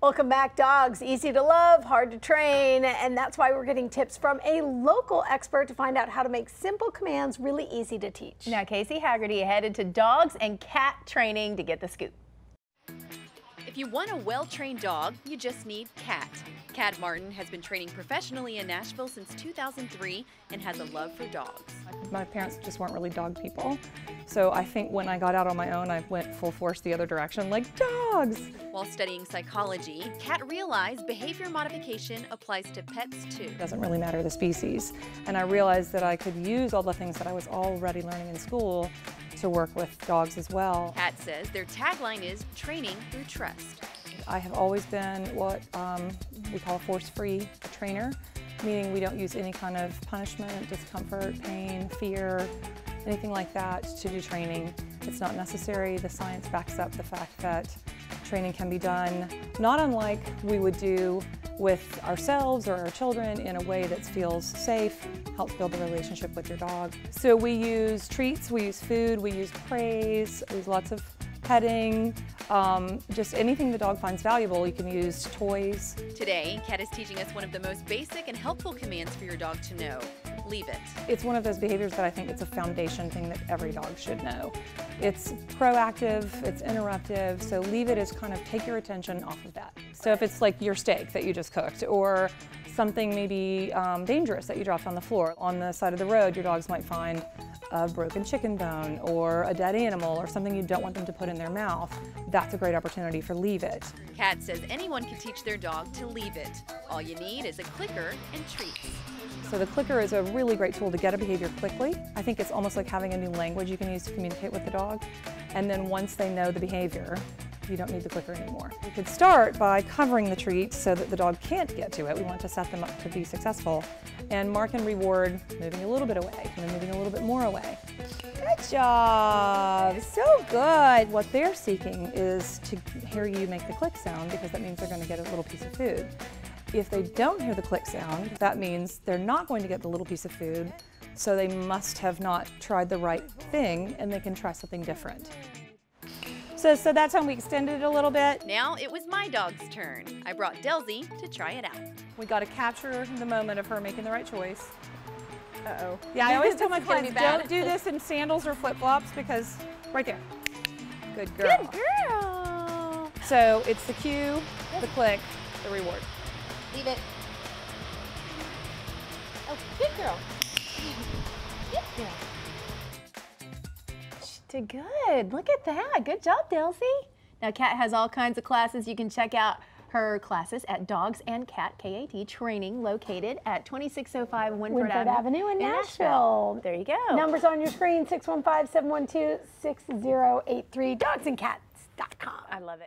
Welcome back, dogs. Easy to love, hard to train, and that's why we're getting tips from a local expert to find out how to make simple commands really easy to teach. Now, Kacy Hagerty headed to dogs and cat training to get the scoop. If you want a well-trained dog, you just need Cat. Cat Martin has been training professionally in Nashville since 2003 and has a love for dogs. My parents just weren't really dog people, so I think when I got out on my own, I went full force the other direction, like dogs. While studying psychology, Cat realized behavior modification applies to pets too. It doesn't really matter the species, and I realized that I could use all the things that I was already learning in school to work with dogs as well. Cat says their tagline is training through trust. I have always been what we call a force-free trainer, meaning we don't use any kind of punishment, discomfort, pain, fear, anything like that to do training. It's not necessary. The science backs up the fact that training can be done not unlike we would do with ourselves or our children in a way that feels safe, helps build a relationship with your dog. So we use treats, we use food, we use praise, we use lots of petting, just anything the dog finds valuable. You can use toys. Today, Cat is teaching us one of the most basic and helpful commands for your dog to know. Leave it. It's one of those behaviors that I think it's a foundation thing that every dog should know. It's proactive, it's interruptive, so leave it is kind of take your attention off of that. So if it's like your steak that you just cooked, or something maybe dangerous that you dropped on the floor. On the side of the road, your dogs might find a broken chicken bone or a dead animal or something you don't want them to put in their mouth. That's a great opportunity for leave it. Cat says anyone can teach their dog to leave it. All you need is a clicker and treats. So the clicker is a really great tool to get a behavior quickly. I think it's almost like having a new language you can use to communicate with the dog. And then once they know the behavior, you don't need the clicker anymore. You could start by covering the treat so that the dog can't get to it. We want to set them up to be successful. And mark and reward moving a little bit away and then moving a little bit more away. Good job, so good. What they're seeking is to hear you make the click sound because that means they're going to get a little piece of food. If they don't hear the click sound, that means they're not going to get the little piece of food, so they must have not tried the right thing and they can try something different. So that's how we extended it a little bit. Now it was my dog's turn. I brought Delzy to try it out. We got to capture the moment of her making the right choice. Uh-oh. Yeah, I always tell my kids, don't do this in sandals or flip-flops because, right there. Good girl. Good girl. So it's the cue, the click, the reward. Leave it. Oh, good girl. Good girl. She did good. Look at that. Good job, Delcy. Now, Cat has all kinds of classes. You can check out her classes at Dogs and Cat KAT Training, located at 2605 Winford Avenue in Nashville. There you go. Numbers on your screen, 615-712-6083, dogsandcats.com. I love it.